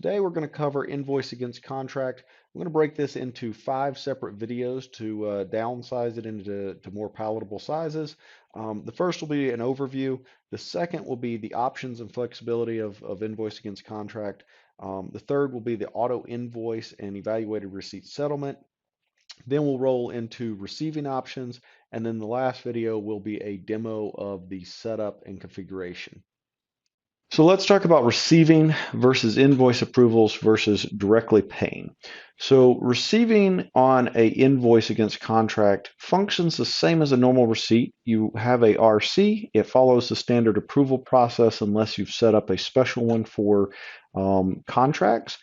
Today we're going to cover invoice against contract. I'm going to break this into 5 separate videos to downsize it into more palatable sizes. The first will be an overview. The second will be the options and flexibility of invoice against contract. The third will be the auto invoice and evaluated receipt settlement. Then we'll roll into receiving options. And then the last video will be a demo of the setup and configuration. So let's talk about receiving versus invoice approvals versus directly paying. So receiving on a invoice against contract functions the same as a normal receipt. You have a RC. It follows the standard approval process unless you've set up a special one for contracts,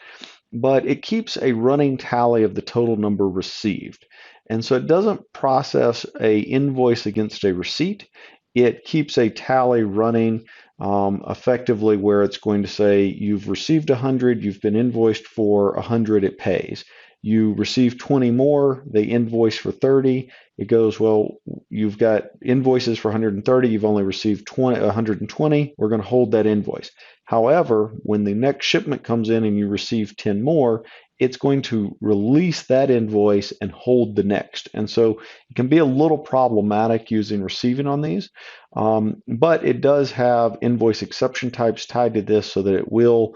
but it keeps a running tally of the total number received. And so it doesn't process a invoice against a receipt. It keeps a tally running effectively where it's going to say you've received 100, you've been invoiced for 100, it pays. You receive 20 more, they invoice for 30. It goes, well, you've got invoices for 130, you've only received 120, we're going to hold that invoice. However, when the next shipment comes in and you receive 10 more, it's going to release that invoice and hold the next. And so it can be a little problematic using receiving on these, but it does have invoice exception types tied to this so that it will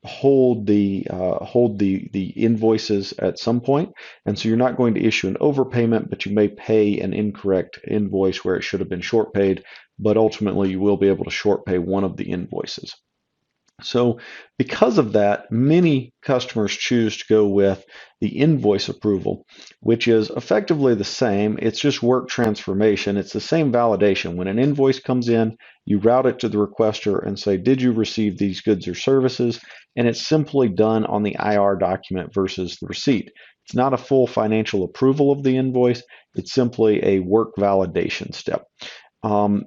hold the invoices at some point. And so you're not going to issue an overpayment, but you may pay an incorrect invoice where it should have been short paid, but ultimately you will be able to short pay one of the invoices. So because of that, many customers choose to go with the invoice approval, which is effectively the same. It's just work transformation. It's the same validation. When an invoice comes in, you route it to the requester and say, did you receive these goods or services? And it's simply done on the IR document versus the receipt. It's not a full financial approval of the invoice. It's simply a work validation step.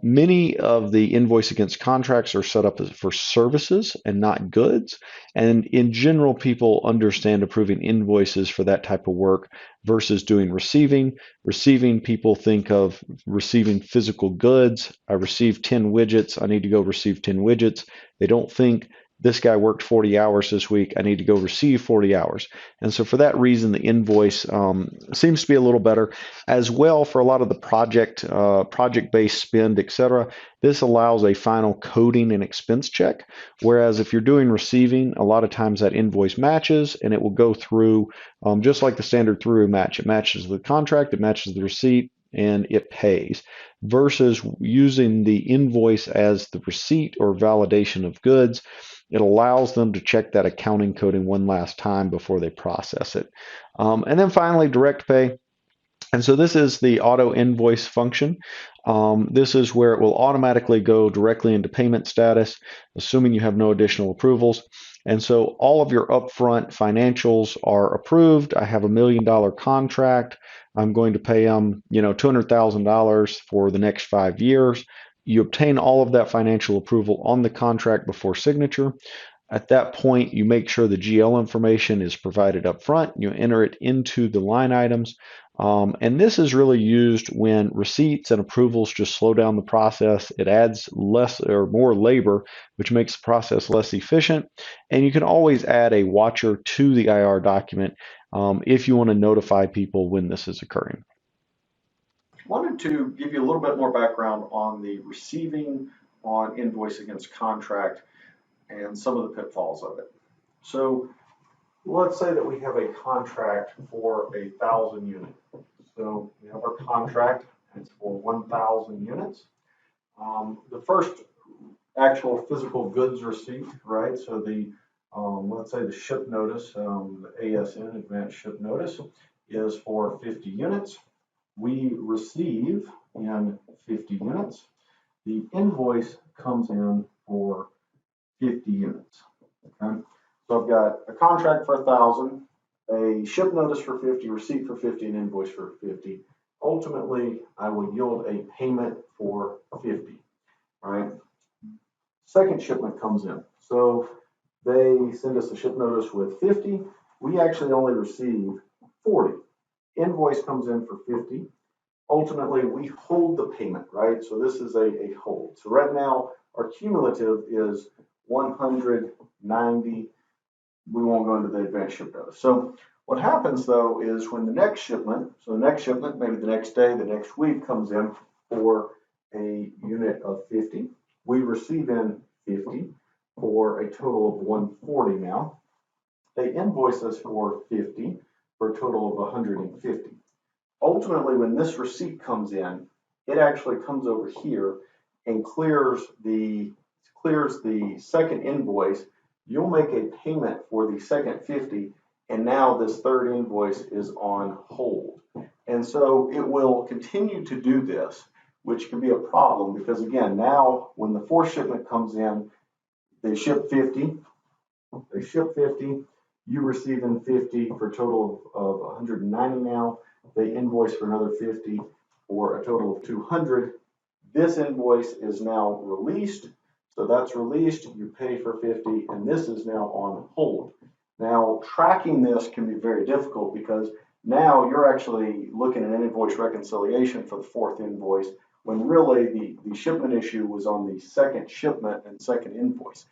Many of the invoice against contracts are set up for services and not goods. And in general, people understand approving invoices for that type of work versus doing receiving. Receiving, people think of receiving physical goods. I received 10 widgets. I need to go receive 10 widgets. They don't think this guy worked 40 hours this week. I need to go receive 40 hours. And so for that reason, the invoice seems to be a little better. As well, for a lot of the project-based spend, etc., this allows a final coding and expense check. Whereas if you're doing receiving, a lot of times that invoice matches and it will go through just like the standard through match. It matches the contract, it matches the receipt, and it pays, versus using the invoice as the receipt or validation of goods. It allows them to check that accounting coding one last time before they process it. And then finally, direct pay. And so this is the auto invoice function. This is where it will automatically go directly into payment status, assuming you have no additional approvals. And so all of your upfront financials are approved. I have $1 million contract. I'm going to pay them, $200,000 for the next 5 years. You obtain all of that financial approval on the contract before signature. At that point, you make sure the GL information is provided up front. You enter it into the line items. And this is really used when receipts and approvals just slow down the process. It adds less or more labor, which makes the process less efficient. And you can always add a watcher to the IR document if you want to notify people when this is occurring. Wanted to give you a little bit more background on the receiving on invoice against contract and some of the pitfalls of it. So let's say that we have a contract for 1,000 units. So we have our contract, and it's for 1,000 units. The first actual physical goods receipt, right? So the let's say the ship notice, the ASN, advanced ship notice, is for 50 units. We receive in 50 units. The invoice comes in for 50 units. Okay, so I've got a contract for 1,000, a ship notice for 50, receipt for 50, and invoice for 50. Ultimately, I will yield a payment for 50. Right. Second shipment comes in. So they send us a ship notice with 50. We actually only receive 40. Invoice comes in for 50. Ultimately, we hold the payment, right? So this is a hold. So right now, our cumulative is 100 90. We won't go into the advanced ship notice. So what happens though is when the next shipment, maybe the next day, the next week comes in for a unit of 50, we receive in 50 for a total of 140 now. They invoice us for 50 for a total of 150. Ultimately, when this receipt comes in, it actually comes over here and clears the second invoice. You'll make a payment for the second 50, and now this third invoice is on hold. And so it will continue to do this, which can be a problem because again, now when the fourth shipment comes in, they ship 50, you receive in 50 for a total of 190 now. They invoice for another 50 for a total of 200. This invoice is now released. So that's released, you pay for 50, and this is now on hold. Now, tracking this can be very difficult because now you're actually looking at an invoice reconciliation for the fourth invoice when really the shipment issue was on the second shipment and second invoice.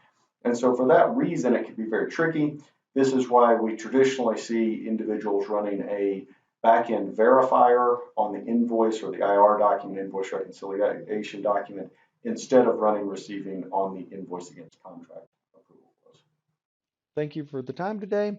And so for that reason, it can be very tricky. This is why we traditionally see individuals running a back-end verifier on the invoice or the IR document, invoice reconciliation document, instead of running receiving on the invoice against contract approval. Thank you for the time today.